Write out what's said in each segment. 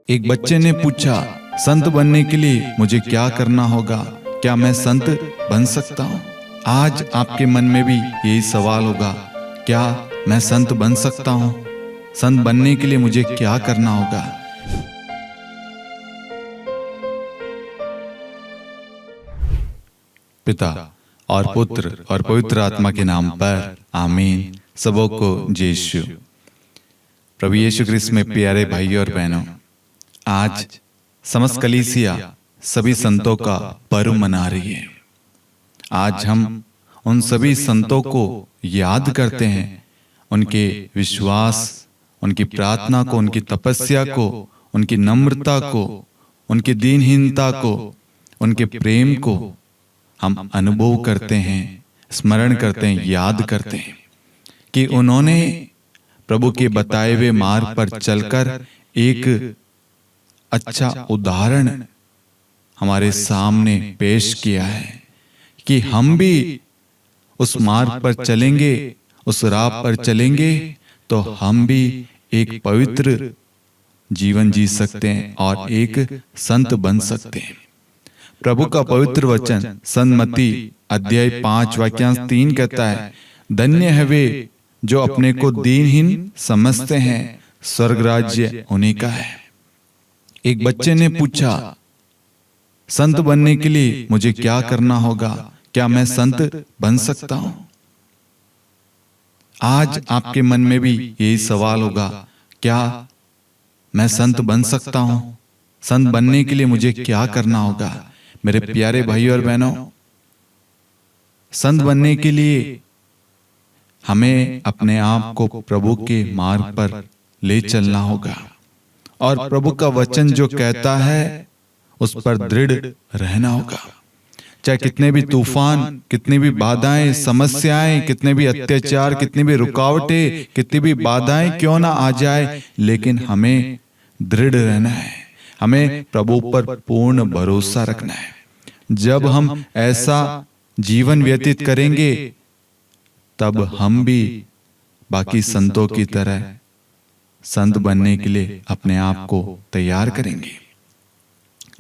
एक बच्चे ने पूछा, संत बनने के लिए मुझे क्या करना होगा? क्या मैं संत बन सकता हूँ? आज आपके मन में भी यही सवाल होगा, क्या मैं संत बन सकता हूँ? संत बनने के लिए मुझे क्या करना होगा? पिता और पुत्र और पवित्र आत्मा के नाम पर आमीन। सबों को जय यीशु। प्रभु यीशु ख्रिस्त में प्यारे भाइयों और बहनों, आज समस्त कलीसिया सभी संतों का पर्व मना रही है। आज हम उन सभी संतों को याद करते हैं, उनके विश्वास, उनकी प्रार्थना को, उनकी तपस्या को, उनकी नम्रता को, उनकी दीनहीनता को, उनके प्रेम को हम अनुभव करते हैं, स्मरण करते हैं, याद करते हैं कि उन्होंने प्रभु के बताए हुए मार्ग पर चलकर एक अच्छा उदाहरण हमारे सामने पेश किया है कि हम भी उस मार्ग पर चलेंगे, उस राह पर चलेंगे तो हम भी एक पवित्र जीवन जी सकते हैं और एक संत बन सकते हैं। प्रभु का पवित्र वचन संत मत्ती अध्याय 5 वाक्यांश 3 कहता है, धन्य है वे जो अपने को दीनहीन समझते हैं, स्वर्ग राज्य उन्हीं का है। एक बच्चे ने पूछा, संत बनने के लिए मुझे क्या करना होगा? क्या मैं संत बन सकता हूं? आज आपके मन में भी यही सवाल होगा, क्या मैं संत बन सकता हूं? संत बनने के लिए मुझे क्या करना होगा? मेरे प्यारे भाइयों और बहनों, संत बनने के लिए हमें अपने आप को प्रभु के मार्ग पर ले चलना होगा और प्रभु का वचन जो कहता है उस पर दृढ़ रहना होगा। चाहे कितने भी तूफान, कितनी भी बाधाएं, समस्याएं, कितने भी अत्याचार, कितनी भी रुकावटें, कितनी भी बाधाएं क्यों ना आ जाए, लेकिन हमें दृढ़ रहना है, हमें प्रभु पर पूर्ण भरोसा रखना है। जब हम ऐसा जीवन व्यतीत करेंगे तब हम भी बाकी संतों की तरह संत बनने के लिए अपने आप को तैयार करेंगे।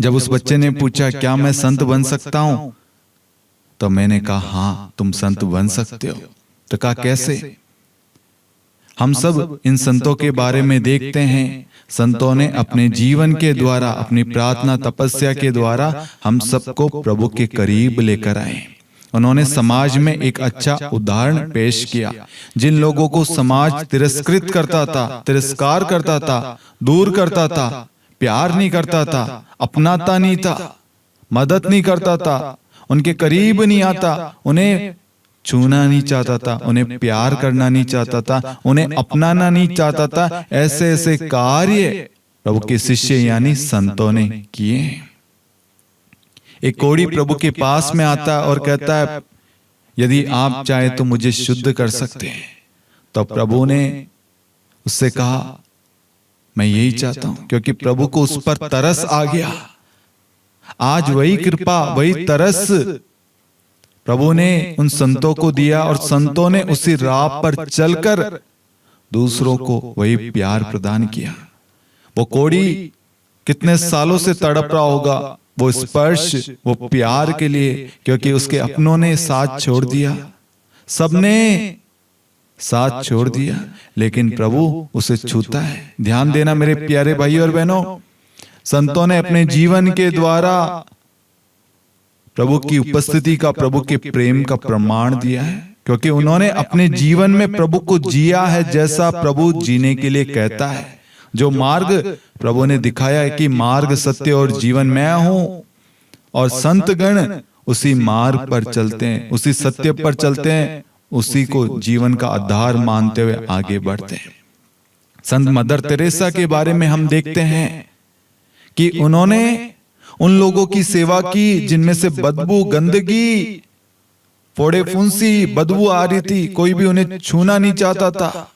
जब उस बच्चे ने पूछा, क्या मैं संत बन सकता हूं? तो मैंने कहा, हां, तुम संत बन सकते हो। तो कहा, कैसे? हम सब इन संतों के बारे में देखते हैं। संतों ने अपने जीवन के द्वारा, अपनी प्रार्थना तपस्या के द्वारा हम सबको प्रभु के करीब लेकर आए। उन्होंने समाज में एक अच्छा उदाहरण पेश किया। जिन लोगों को समाज तिरस्कृत करता था, तिरस्कार करता था, दूर करता था, प्यार नहीं करता था, अपनाता नहीं था, मदद नहीं करता था, उनके करीब नहीं आता, उन्हें छूना नहीं चाहता था, उन्हें प्यार करना नहीं चाहता था, उन्हें अपनाना नहीं चाहता था, ऐसे ऐसे कार्य प्रभु के शिष्य यानी संतों ने किए। एक कोढ़ी प्रभु के पास में आता और कहता है, यदि आप चाहे तो मुझे शुद्ध कर सकते हैं। तो प्रभु ने उससे कहा, मैं यही चाहता हूं, क्योंकि प्रभु को उस पर तरस आ गया। आज वही कृपा, वही तरस प्रभु ने उन संतों को दिया और संतों ने उसी राह पर चलकर दूसरों को वही प्यार प्रदान किया। वो कोढ़ी कितने सालों से तड़प रहा होगा, वो स्पर्श, वो प्यार के लिए, क्योंकि उसके अपनों ने साथ छोड़ दिया, सबने साथ छोड़ दिया, लेकिन प्रभु उसे छूता है। ध्यान देना मेरे प्यारे भाइयों और बहनों, संतों ने अपने जीवन के द्वारा प्रभु की उपस्थिति का, प्रभु के प्रेम का प्रमाण दिया है, क्योंकि उन्होंने अपने जीवन में प्रभु को जिया है जैसा प्रभु जीने के लिए कहता है। जो मार्ग प्रभु ने दिखाया है कि मार्ग, सत्य और जीवन मैं हूं, और संतगण उसी मार्ग पर चलते हैं, उसी सत्य पर चलते हैं, उसी को जीवन का आधार मानते हुए आगे बढ़ते हैं। संत मदर तेरेसा के बारे में हम देखते हैं कि उन्होंने उन लोगों की सेवा की जिनमें से बदबू, गंदगी, फोड़े फुंसी, बदबू आ रही थी। कोई भी उन्हें छूना नहीं चाहता था,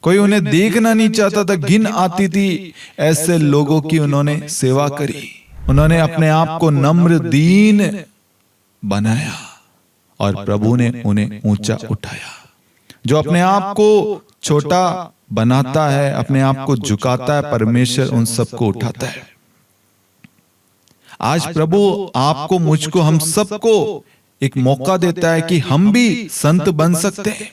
कोई उन्हें देखना नहीं चाहता था, घिन आती थी। ऐसे लोगों की उन्होंने सेवा करी। उन्होंने अपने आप को नम्र, दीन बनाया और प्रभु ने उन्हें ऊंचा उठाया। जो अपने आप को छोटा बनाता है, अपने आप को झुकाता है, परमेश्वर उन सबको उठाता है। आज प्रभु आपको, मुझको, हम सबको एक मौका देता है कि हम भी संत बन सकते हैं।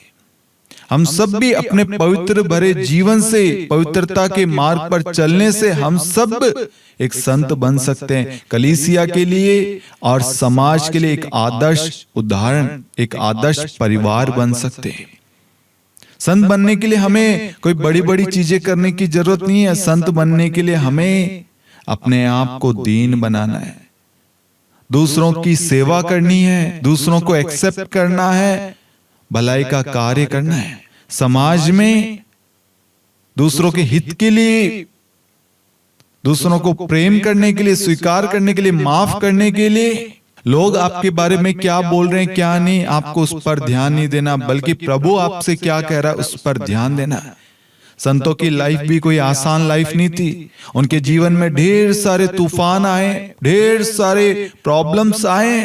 हम सब भी अपने पवित्र भरे जीवन से, पवित्रता के मार्ग पर चलने से हम सब एक संत बन सकते हैं। कलीसिया के लिए और समाज के लिए एक आदर्श उदाहरण, एक आदर्श परिवार बन सकते हैं। संत बनने के लिए हमें कोई बड़ी बड़ी चीजें करने की जरूरत नहीं है। संत बनने के लिए हमें अपने आप को दीन बनाना है, दूसरों की सेवा करनी है, दूसरों को एक्सेप्ट करना है, भलाई का कार्य करना है, समाज में दूसरों के हित के लिए, दूसरों को प्रेम करने के लिए, स्वीकार करने के लिए, माफ करने के लिए। लोग आपके बारे में क्या बोल रहे हैं, क्या नहीं, आपको उस पर ध्यान नहीं देना, बल्कि प्रभु आपसे क्या कह रहा है उस पर ध्यान देना। संतों की लाइफ भी कोई आसान लाइफ नहीं थी। उनके जीवन में ढेर सारे तूफान आए, ढेर सारे प्रॉब्लम्स आए,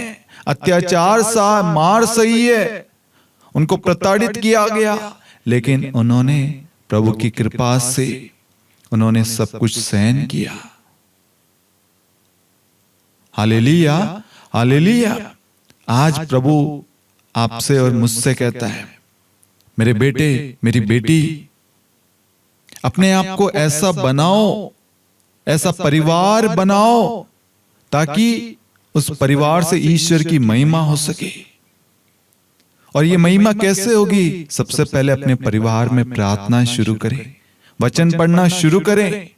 अत्याचार सा, मार सही है, उनको प्रताड़ित किया गया, लेकिन उन्होंने प्रभु की कृपा से उन्होंने सब कुछ सहन किया। Hallelujah, hallelujah. आज प्रभु आपसे और मुझसे कहता है, मेरे बेटे, मेरी बेटी, अपने आप को ऐसा बनाओ, ऐसा परिवार बनाओ ताकि उस परिवार से ईश्वर की महिमा हो सके। और ये महिमा कैसे होगी? सबसे पहले अपने परिवार में प्रार्थना शुरू करें, वचन पढ़ना शुरू करें,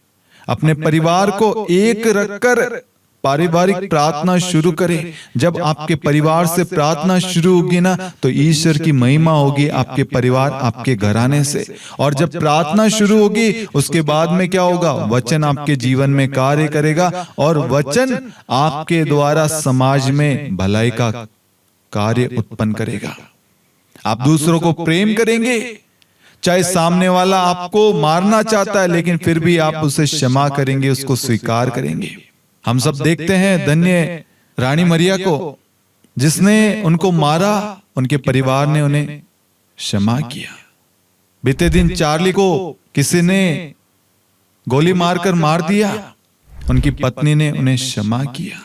अपने परिवार को एक रखकर पारिवारिक प्रार्थना शुरू करें। जब आपके परिवार से प्रार्थना शुरू होगी ना, तो ईश्वर की महिमा होगी आपके परिवार, आपके घराने से। और जब प्रार्थना शुरू होगी, उसके बाद में क्या होगा? वचन आपके जीवन में कार्य करेगा और वचन आपके द्वारा समाज में भलाई का कार्य उत्पन्न करेगा। आप दूसरों को प्रेम करेंगे, चाहे सामने वाला आपको मारना चाहता है, लेकिन फिर भी आप उसे क्षमा करेंगे, उसको स्वीकार करेंगे। हम सब देखते हैं धन्य रानी मरिया को, जिसने उनको मारा, उनके परिवार ने उन्हें क्षमा किया। बीते दिन चार्ली को किसी ने गोली मारकर मार दिया, उनकी पत्नी ने उन्हें क्षमा किया।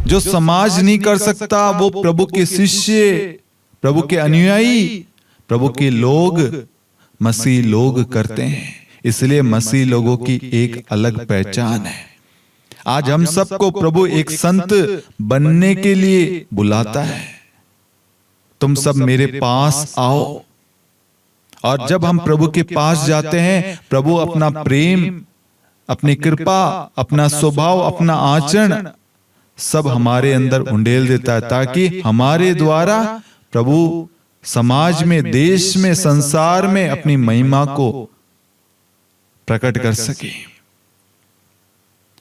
जो समाज नहीं कर सकता, वो प्रभु के शिष्य, प्रभु के अनुयायी, प्रभु के लोग, मसीह लोग करते हैं। इसलिए मसीह लोगों की एक अलग पहचान है। आज हम सबको प्रभु एक संत बनने के लिए बुलाता है। तुम सब मेरे पास आओ। और जब हम प्रभु के पास जाते हैं, प्रभु अपना प्रेम, अपनी कृपा, अपना स्वभाव, अपना आचरण सब हमारे अंदर उंडेल देता है, ताकि हमारे द्वारा प्रभु समाज में, देश में, संसार में अपनी महिमा को प्रकट कर सके।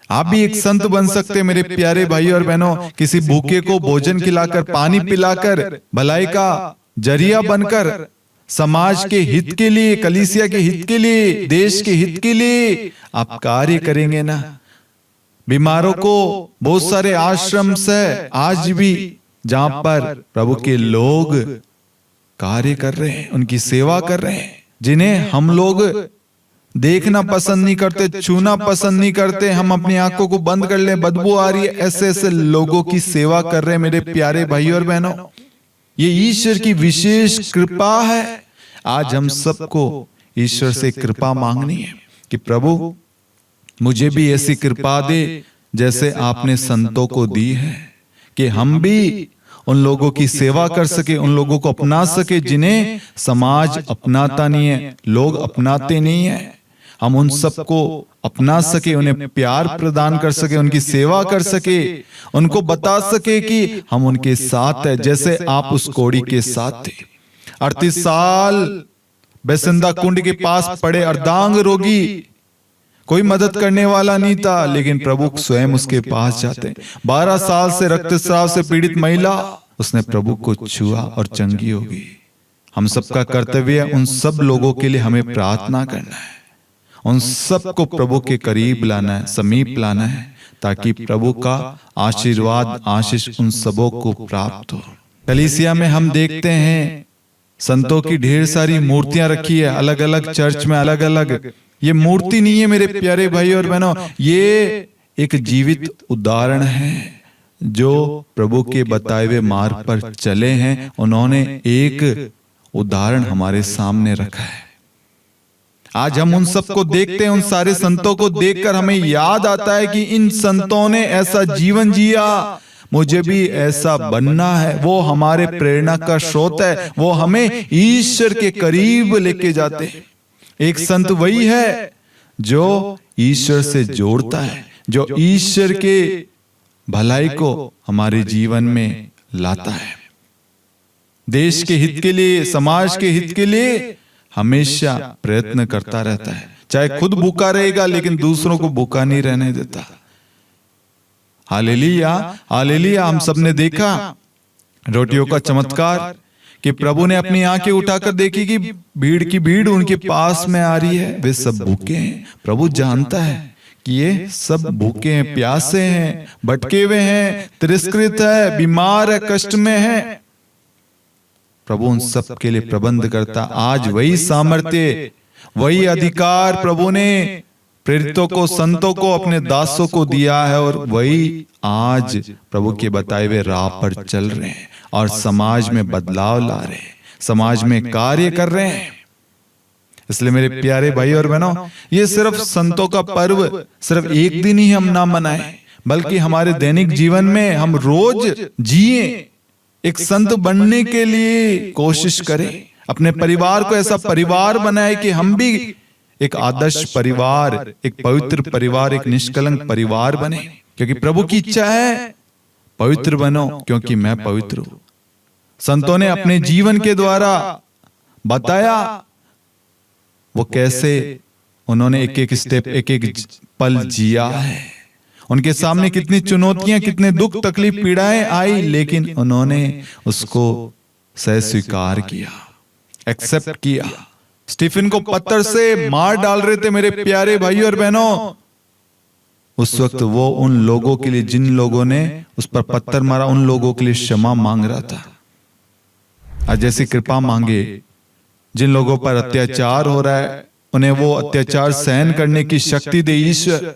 आप भी एक संत बन सकते हैं मेरे प्यारे भाई और बहनों। किसी भूखे को भोजन खिलाकर, पानी पिलाकर, भलाई का जरिया बनकर, समाज के हित के लिए, कलीसिया के हित के लिए, देश के हित के लिए आप कार्य करेंगे ना। बीमारों को बहुत सारे आश्रम है आज भी, जहां पर प्रभु के लोग कार्य कर रहे हैं, उनकी सेवा कर रहे हैं, जिन्हें हम लोग देखना पसंद नहीं करते, छूना पसंद नहीं करते। हम अपनी आंखों को बंद कर ले, बदबू आ रही है, ऐसे ऐसे लोगों की सेवा कर रहे हैं मेरे प्यारे भाई और बहनों। ये ईश्वर की विशेष कृपा है। आज हम सबको ईश्वर से कृपा मांगनी है कि प्रभु मुझे भी ऐसी कृपा दे जैसे आपने संतों को दी है, कि हम भी उन लोगों की सेवा कर सके, उन लोगों को अपना सके जिन्हें समाज अपनाता नहीं है, लोग अपनाते नहीं है। हम उन सबको अपना सके, उन्हें प्यार प्रदान कर सके, उनकी सेवा कर सके, उनको बता सके कि हम उनके साथ है, जैसे आप उस कोड़ी के साथ थे। 38 साल बेसिंदा कुंड के पास पड़े अर्धांग रोगी, कोई मदद करने वाला नहीं था, लेकिन प्रभु स्वयं उसके पास जाते। 12 साल से रक्तस्राव से पीड़ित महिला, उसने प्रभु को छुआ और चंगी हो गई। हम सबका कर्तव्य है उन सब लोगों के लिए हमें प्रार्थना करना है, उन सबको प्रभु के करीब लाना है, समीप लाना है, ताकि प्रभु का आशीर्वाद, आशीष उन सबों को प्राप्त हो। कलीसिया में हम देखते हैं संतों की ढेर सारी मूर्तियां रखी है अलग अलग चर्च में, अलग अलग। ये मूर्ति नहीं है मेरे प्यारे भाई और बहनों, ये एक जीवित उदाहरण है जो प्रभु के बताए हुए मार्ग पर चले हैं। उन्होंने एक उदाहरण हमारे सामने रखा है। आज हम उन सबको देखते हैं, उन सारे संतों को देखकर हमें याद आता है कि इन संतों ने ऐसा जीवन जिया, मुझे भी ऐसा बनना है। वो हमारे प्रेरणा का स्रोत है, वो हमें ईश्वर के करीब लेके जाते हैं। एक संत वही है जो ईश्वर से जोड़ता है, जो ईश्वर के भलाई को हमारे जीवन में लाता है। देश के हित के लिए, समाज के हित के लिए हमेशा प्रयत्न करता रहता है। चाहे खुद भूखा रहेगा लेकिन दूसरों को भूखा नहीं रहने देता। Hallelujah, hallelujah. हम सबने देखा रोटियों का चमत्कार कि प्रभु ने अपनी आंखें उठाकर देखी कि भीड़ की भीड़ उनके पास में आ रही है। वे सब भूखे हैं। प्रभु जानता है कि ये सब भूखे हैं, प्यासे हैं, भटके हुए हैं, तिरस्कृत है, बीमार है, कष्ट में है। प्रभु उन सब के लिए प्रबंध करता। आज वही सामर्थ्य, वही अधिकार प्रभु ने प्रेरितों को, संतों को, अपने दासों को दिया है और वही आज प्रभु के बताए हुए राह पर चल रहे हैं और समाज में बदलाव ला रहे हैं, समाज में कार्य कर रहे हैं। इसलिए मेरे प्यारे भाई और बहनों, ये सिर्फ संतों का पर्व सिर्फ एक दिन ही हम ना मनाएं, बल्कि हमारे दैनिक जीवन में हम रोज जिए। एक संत बनने के लिए कोशिश करें, अपने परिवार को ऐसा परिवार बनाए कि हम भी एक आदर्श परिवार, एक पवित्र परिवार, एक निष्कलंक परिवार बने। क्योंकि प्रभु की इच्छा है पवित्र बनो क्योंकि मैं पवित्र हूं। संतों ने अपने जीवन के द्वारा बताया वो कैसे उन्होंने एक एक स्टेप, एक एक पल जिया है। उनके सामने कितनी चुनौतियां, कितने दुख, तकलीफ, पीड़ाएं आई, लेकिन उन्होंने उसको सह स्वीकार किया, एक्सेप्ट किया। स्टीफन को पत्थर से मार डाल रहे थे मेरे प्यारे भाइयों और बहनों। उस वक्त वो उन लोगों के लिए, जिन लोगों ने उस पर पत्थर मारा, उन लोगों के लिए क्षमा मांग रहा था। आज जैसी कृपा मांगे, जिन लोगों पर अत्याचार हो रहा है उन्हें वो अत्याचार सहन करने की शक्ति दे ईश्वर।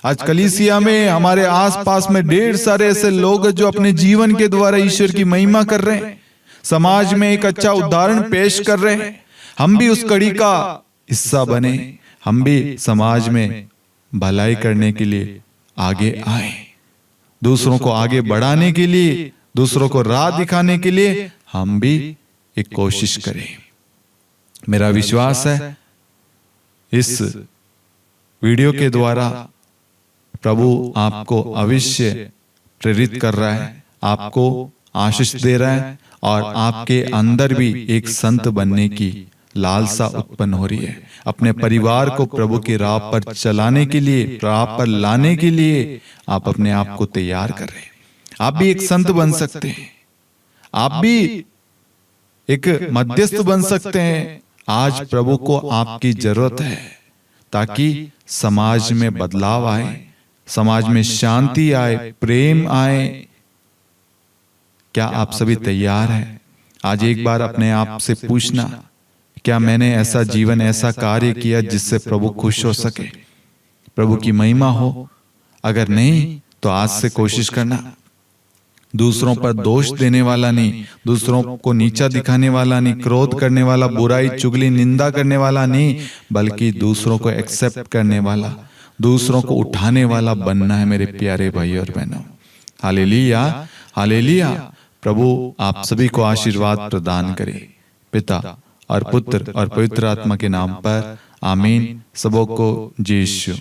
आज कलीसिया में, हमारे आसपास में ढेर सारे ऐसे लोग जो अपने जीवन के द्वारा ईश्वर की महिमा कर रहे हैं, समाज में एक अच्छा उदाहरण पेश कर रहे हैं। हम भी उस कड़ी का हिस्सा बने, हम भी समाज में भलाई करने के लिए आगे आए, दूसरों को आगे बढ़ाने के लिए, दूसरों को राह दिखाने के लिए हम भी एक कोशिश करें। मेरा विश्वास है इस वीडियो के द्वारा प्रभु आपको अवश्य प्रेरित कर रहा है, आपको आशीष दे रहा है और आपके अंदर भी एक संत बनने की लालसा उत्पन्न हो रही है। अपने परिवार को प्रभु की राह पर चलाने के लिए, राह पर लाने के लिए आप अपने आप को तैयार कर रहे हैं। आप भी एक संत बन सकते हैं, आप भी एक मध्यस्थ बन सकते हैं। आज प्रभु को आपकी जरूरत है ताकि समाज में बदलाव आए, समाज में शांति आए, प्रेम आए। क्या आप सभी तैयार हैं? आज एक बार अपने आप से पूछना, क्या मैंने ऐसा जीवन, ऐसा कार्य किया जिससे प्रभु खुश हो सके, प्रभु की महिमा हो? अगर नहीं तो आज से कोशिश करना, दूसरों पर दोष देने वाला नहीं, दूसरों को नीचा दिखाने वाला नहीं, क्रोध करने वाला, बुराई, चुगली, निंदा करने वाला नहीं, बल्कि दूसरों को एक्सेप्ट करने वाला, दूसरों को उठाने वाला बनना है मेरे प्यारे भाई और बहनों। Hallelujah, hallelujah. प्रभु आप सभी को आशीर्वाद प्रदान करे, पिता और पुत्र और पवित्र आत्मा के नाम पर। आमीन। सबों को जय यीशु।